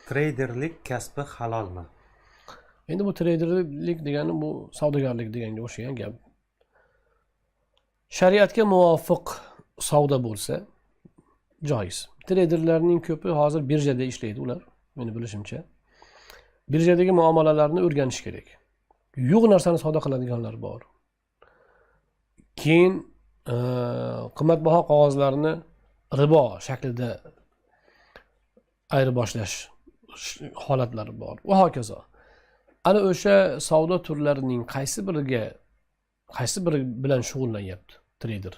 Treyderlik kasbi halolmi? Endi bu treyderlik degani bu savdogarlik deganga o'xshagan gap. Shariatga muvofiq savdo bo'lsa joiz. Treyderlarning ko'pi hozir birjada ishlaydi ular, meni bilishimcha. Birjadagi muomalalarni o'rganish kerak. Yo'q narsani savdo qiladiganlar bor. Keyin qimmatbaho qog'ozlarni ribo shaklida ayirboshlash holatlari bor va hokazo. Ana o'sha savdo turlarining qaysi biri bilan shug'ullanyapti treyder?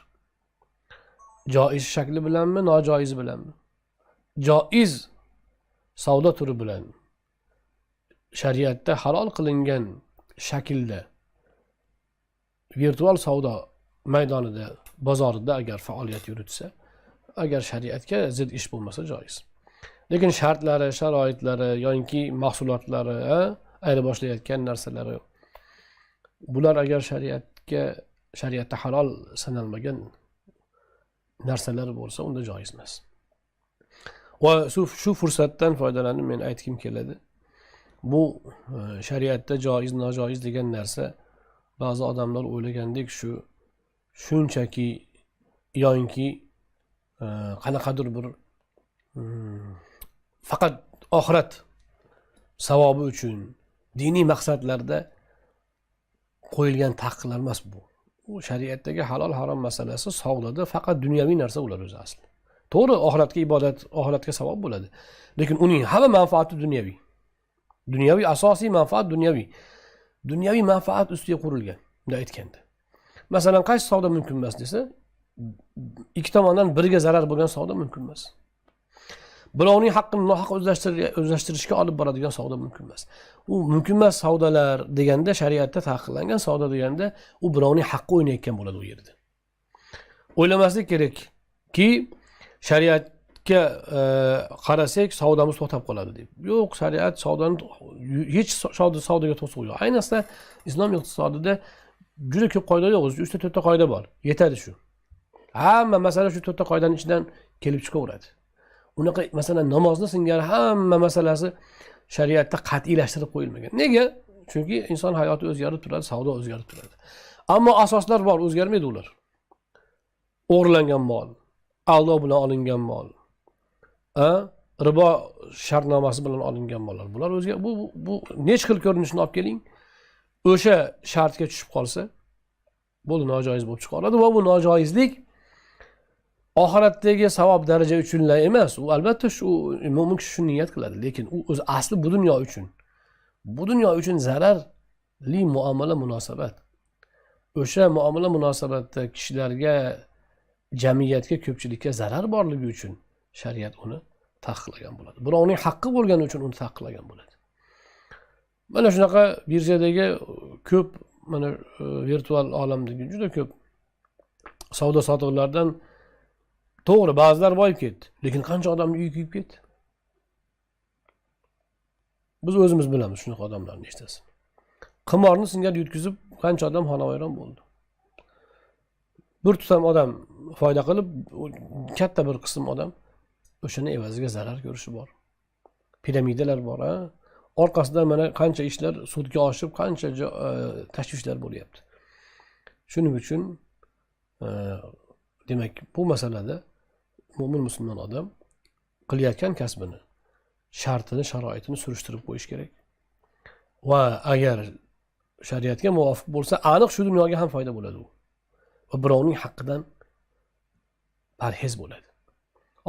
Joiz shakli bilanmi, nojoiz bilanmi? Joiz savdo turi bilan shariatda halol qilingan shaklda virtual savdo maydonida, bozorida agar faoliyat yuritsa, agar shariatga zid ish bo'lmasa joiz. Lekin shartlari, sharoitlari yoki mahsulotlari, ayirboslayotgan narsalari bular agar shariatda halol sanalmagan narsalar bo'lsa, unda joiz emas. Va shu fursatdan foydalanib men aytkim keladi. Bu shariatda joiz, nojoiz degan narsa ba'zi odamlar o'ylagandek shunchaki yoki qanaqadir bir faqat oxirat savobi uchun diniy maqsadlarda qo'yilgan taqiqlar emas bu. Bu shariatdagi halol harom masalasi savdoda faqat dunyoviy narsa ular o'zi asli. To'g'ri, oxiratga ibodat, oxiratga savob bo'ladi. Lekin uning hamma manfaati dunyoviy. Dunyoviy asosiy manfaat dunyoviy. Dunyoviy manfaat ustiga qurilgan, bunday aytganda. Masalan, qaysi savdo mumkin emas desa, ikki tomondan biriga zarar bo'lgan savdo mumkin emas. Birovning haqqini nohaq o'zlashtirishga olib boradigan savdo mumkin emas. U mumkin emas savdolar deganda, shariatda taqiqlangan savdo deganda, u birovning haqqi o'ynayotgan bo'ladi u yerda. O'ylamaslik kerakki, shariatga qarasak savdomiz to'xtab qoladi deb. Yo'q, shariat savdoni hech savdoga to'siq yo'q. Ayniqsa islom iqtisodida juda ko'p qoida yo'q, 3 ta 4 ta qoida bor. Yetadi shu. Hamma masala shu 4 ta qoidaning ichidan kelib chiqaveradi. Unaqa masalan namozni singari hamma masalasi shariatda qat'iylashtirib qo'yilmagan. Nega? Chunki inson hayoti o'zgarib turadi, savdo o'zgarib turadi. Ammo asoslar bor, o'zgarmaydi ular. O'g'irlangan mol, aldov bilan olingan mol, ribo shartnomasi bilan olingan mollar. Bular bu nech xil ko'rinishni olib keling. O'sha shartga tushib qolsa, bu nojoiz bo'lib chiqadi va bu nojoizlik oxiratdagi savob daraja uchunlar emas. U albatta shu mo'min kishi shuni niyat qiladi, lekin u o'zi asli bu dunyo uchun. Bu dunyo uchun zararli muomala munosabat. O'sha muomala munosabatda kishilarga, jamiyatga, ko'pchilikka zarar borligi uchun shariat uni taqiqlagan bo'ladi. Birovning haqqi bo'lgani uchun uni taqiqlagan bo'ladi. Mana shunaqa birjadagi ko'p, mana virtual olamdagi juda ko'p savdo sotiqlardan to'g'ri, ba'zilar boyib ketdi, lekin qancha odamning uyi kuyib ketdi? Biz o'zimiz bilamiz shunaqa odamlarni nechtasini. Qimorni singari yutkizib, qancha odam xonavayron bo'ldi. Bir tutam odam foyda qilib, katta bir qism odam o'shani evaziga zarar ko'rishi bor. Piramidalar bor, orqasidan mana qancha ishlar sudga oshib, qancha tashvishlar bo'lyapti. Shuning uchun demak, bu masalada mo'min musulmon odam qilayotgan kasbini, shartini, sharoitini surishtirib qo'yish kerak. Va agar shariatga muvofiq bo'lsa, aniq shu dunyoga ham foyda bo'ladi u. Va birovning haqqidan parhez bo'ladi.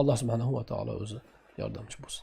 Alloh subhanahu va taolo o'zi yordamchi bo'lsin.